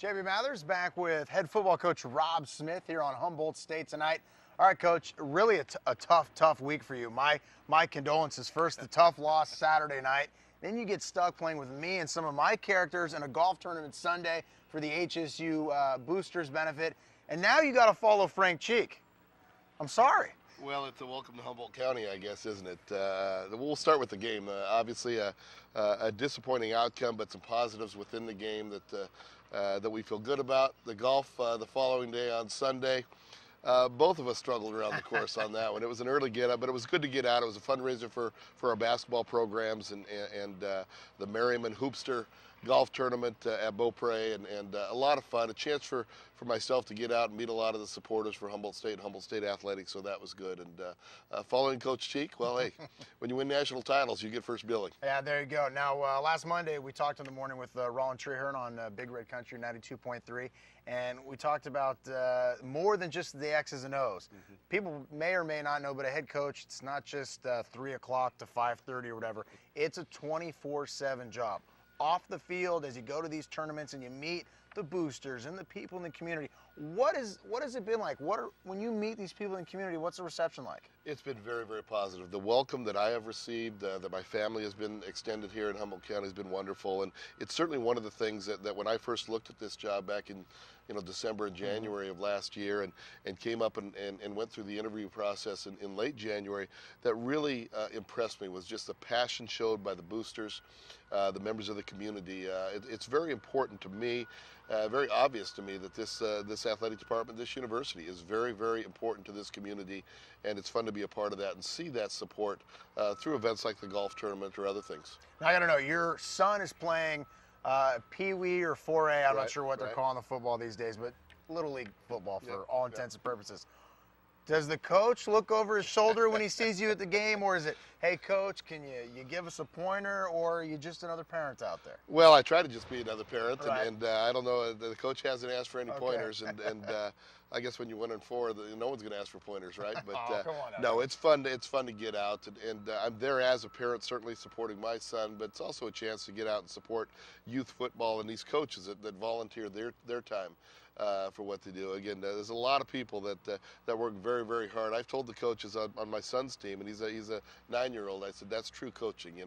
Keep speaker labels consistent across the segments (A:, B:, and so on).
A: JB Mathers back with head football coach Rob Smith here on Humboldt State Tonight. All right, Coach, really a tough week for you. My condolences. First, the tough loss Saturday night. Then you get stuck playing with me and some of my characters in a golf tournament Sunday for the HSU Boosters benefit. And now you got to follow Frank Cheek. I'm sorry.
B: Well, it's a welcome to Humboldt County, I guess, isn't it? We'll start with the game. Obviously, a disappointing outcome, but some positives within the game that we feel good about. The golf the following day on Sunday, both of us struggled around the course on that one. It was an early get-up, but it was good to get out. It was a fundraiser for our basketball programs and the Merriman Hoopster golf tournament at Beaupre, and a lot of fun. A chance for myself to get out and meet a lot of the supporters for Humboldt State and Humboldt State Athletics, so that was good. And following Coach Cheek, well, hey, when you win national titles, you get first billing.
A: Yeah, there you go. Now, last Monday, we talked in the morning with Roland Treherne on Big Red Country 92.3, and we talked about more than just the X's and O's. Mm-hmm. People may or may not know, but a head coach, it's not just 3 o'clock to 5:30 or whatever. It's a 24/7 job. Off the field, as you go to these tournaments and you meet the boosters and the people in the community, what has it been like? When you meet these people in the community, what's the reception like?
B: It's been very, very positive. The welcome that I have received, that my family has been extended here in Humboldt County, has been wonderful. And it's certainly one of the things that when I first looked at this job back in December and January of last year, and came up and went through the interview process in late January, that really impressed me was just the passion showed by the boosters, the members of the community. It's very important to me, very obvious to me that this athletic department, this university, is very, very important to this community, and it's fun to be a part of that and see that support through events like the golf tournament or other things.
A: Now, I got to know, your son is playing Pee Wee or 4A. I'm not sure what they're calling the football these days, but Little League football for all intents and purposes. Does the coach look over his shoulder when he sees you at the game, or is it, hey, coach, can you give us a pointer, or are you just another parent out there?
B: Well, I try to just be another parent,
A: right.
B: and I don't know, the coach hasn't asked for any pointers, and I guess when you win in 4, no one's going to ask for pointers, right? But
A: come on
B: no, it's fun to get out, and I'm there as a parent, certainly supporting my son, but it's also a chance to get out and support youth football and these coaches that volunteer their time for what they do. Again, there's a lot of people that work very, very hard. I've told the coaches on my son's team, and he's a 9-year-old. I said, that's true coaching,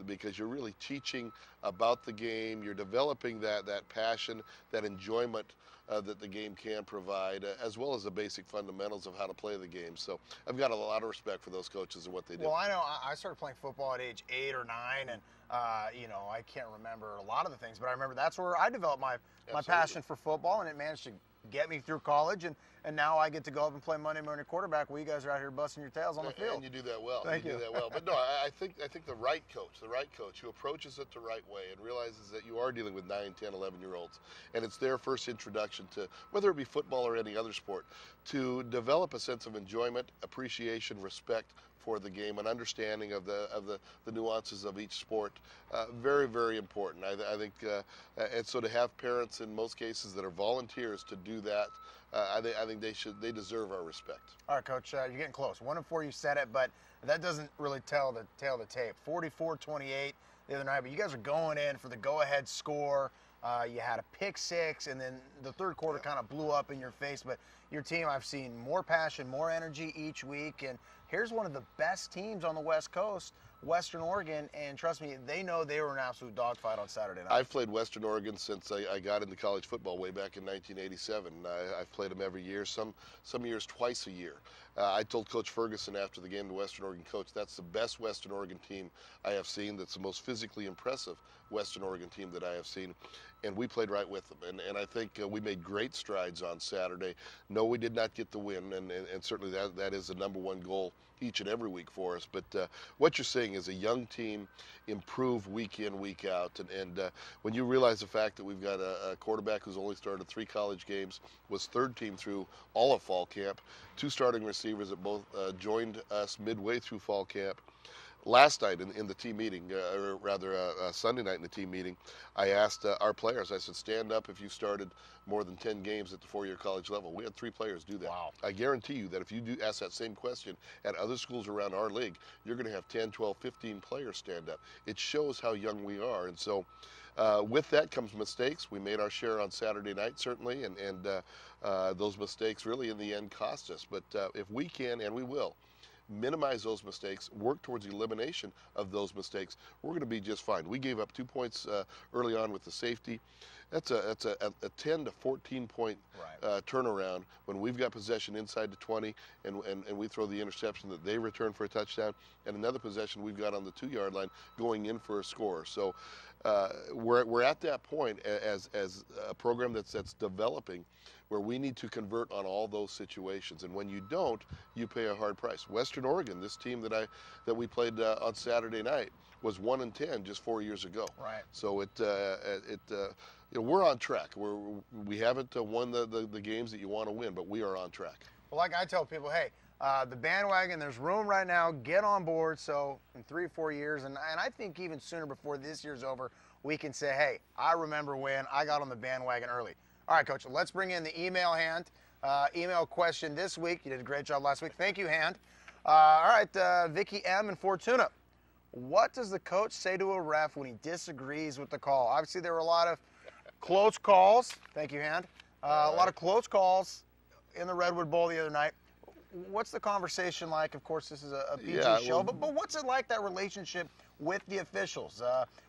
B: because you're really teaching about the game. You're developing that passion, that enjoyment that the game can provide, as well as the basic fundamentals of how to play the game. So I've got a lot of respect for those coaches and what they do.
A: Well, I know I started playing football at age 8 or 9, and I can't remember a lot of the things, but I remember that's where I developed my passion for football, and it managed to get me through college, and now I get to go up and play Monday morning quarterback while you guys are out here busting your tails on the field.
B: And you do that well.
A: Thank you.
B: Do that well. But no, I think the right coach who approaches it the right way and realizes that you are dealing with 9, 10, 11-year-olds, and it's their first introduction to, whether it be football or any other sport, to develop a sense of enjoyment, appreciation, respect for the game, and understanding of the nuances of each sport, very, very important. I think, and so to have parents in most cases that are volunteers to do that, I think they deserve our respect.
A: All right, Coach, you're getting close. 1-4, you said it, but that doesn't really tell the tape. 44-28 the other night, but you guys are going in for the go-ahead score. You had a pick 6, and then the third quarter kind of blew up in your face. But your team, I've seen more passion, more energy each week. And here's one of the best teams on the West Coast, Western Oregon. And trust me, they know they were an absolute dogfight on Saturday night.
B: I've played Western Oregon since I got into college football way back in 1987. I've played them every year, some years twice a year. I told Coach Ferguson after the game, the Western Oregon coach, that's the best Western Oregon team I have seen. That's the most physically impressive Western Oregon team that I have seen. And we played right with them. And I think we made great strides on Saturday. No, we did not get the win, and certainly that is the #1 goal each and every week for us. But what you're seeing is a young team improve week in, week out. And when you realize the fact that we've got a quarterback who's only started 3 college games, was third team through all of fall camp, 2 starting receivers that both joined us midway through fall camp, last night in the team meeting, or rather Sunday night in the team meeting, I asked our players, I said, stand up if you started more than 10 games at the four-year college level. We had 3 players do that.
A: Wow.
B: I guarantee you that if you do ask that same question at other schools around our league, you're going to have 10, 12, 15 players stand up. It shows how young we are. And so with that comes mistakes. We made our share on Saturday night, certainly, and those mistakes really in the end cost us. But if we can, and we will, minimize those mistakes, work towards elimination of those mistakes, we're going to be just fine. We gave up 2 points early on with the safety. That's a 10 to 14 point turnaround when we've got possession inside the 20 and we throw the interception that they return for a touchdown, and another possession we've got on the 2-yard line going in for a score. So we're at that point as a program that's developing, where we need to convert on all those situations, and when you don't, you pay a hard price. Western Oregon, this team that we played on Saturday night, was 1-10 just 4 years ago.
A: Right.
B: So we're on track. We haven't won the games that you want to win, but we are on track.
A: Well, like I tell people, hey, the bandwagon, there's room right now. Get on board. So in 3 or 4 years, and I think even sooner, before this year's over, we can say, hey, I remember when I got on the bandwagon early. All right, Coach, let's bring in the email hand. Email question this week. You did a great job last week. Thank you, Hand. All right, Vicky M. in Fortuna. What does the coach say to a ref when he disagrees with the call? Obviously, there were a lot of close calls. Thank you, Hand. A lot of close calls in the Redwood Bowl the other night. What's the conversation like? Of course, this is a PG show, but what's it like, that relationship with the officials?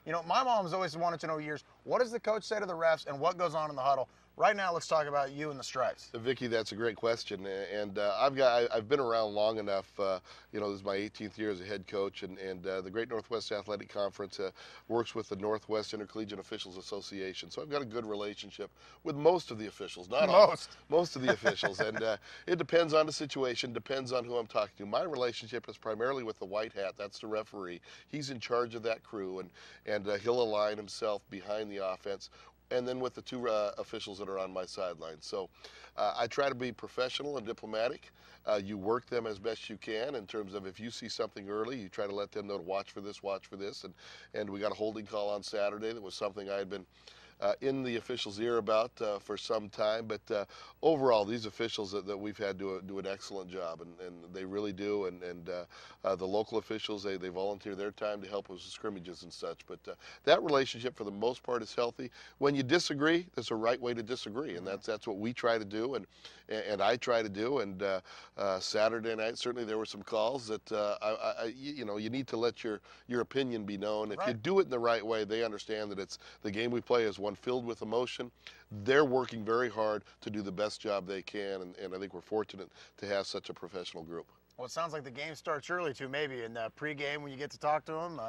A: My mom's always wanted to know years, what does the coach say to the refs and what goes on in the huddle? Right now, let's talk about you and the Stripes.
B: Vicky, that's a great question, and I've been around long enough. This is my 18th year as a head coach, and the Great Northwest Athletic Conference works with the Northwest Intercollegiate Officials Association. So I've got a good relationship with most of the officials, not all, most of the officials, and it depends on the situation, depends on who I'm talking to. My relationship is primarily with the white hat. That's the referee. He's in charge of that crew, and he'll align himself behind the offense, and then with the 2 officials that are on my sideline. So I try to be professional and diplomatic. You work them as best you can in terms of, if you see something early, you try to let them know to watch for this. And we got a holding call on Saturday that was something I had been in the officials' ear about for some time. But overall, these officials that we've had do an excellent job, and they really do. And the local officials, they volunteer their time to help with scrimmages and such. But that relationship, for the most part, is healthy. When you disagree, there's a right way to disagree, and that's what we try to do, and I try to do. And Saturday night, certainly there were some calls that you need to let your opinion be known. If you do it in the right way, they understand that it's the game we play is one filled with emotion. They're working very hard to do the best job they can, and I think we're fortunate to have such a professional group.
A: Well, it sounds like the game starts early, too, maybe in the pregame when you get to talk to them.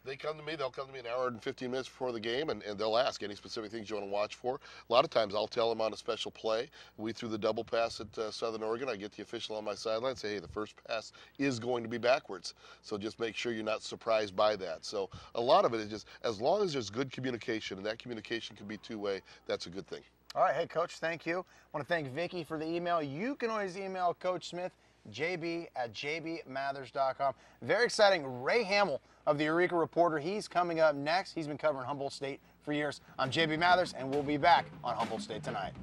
B: They come to me. They'll come to me an hour and 15 minutes before the game, and they'll ask any specific things you want to watch for. A lot of times I'll tell them on a special play. We threw the double pass at Southern Oregon. I get the official on my sideline and say, hey, the first pass is going to be backwards. So just make sure you're not surprised by that. So a lot of it is just, as long as there's good communication, and that communication can be 2-way, that's a good thing.
A: All right. Hey, Coach, thank you. I want to thank Vicky for the email. You can always email Coach Smith, jb@jbmathers.com. Very exciting. Ray Hamill of the Eureka Reporter. He's coming up next. He's been covering Humboldt State for years. I'm JB Mathers, and we'll be back on Humboldt State Tonight.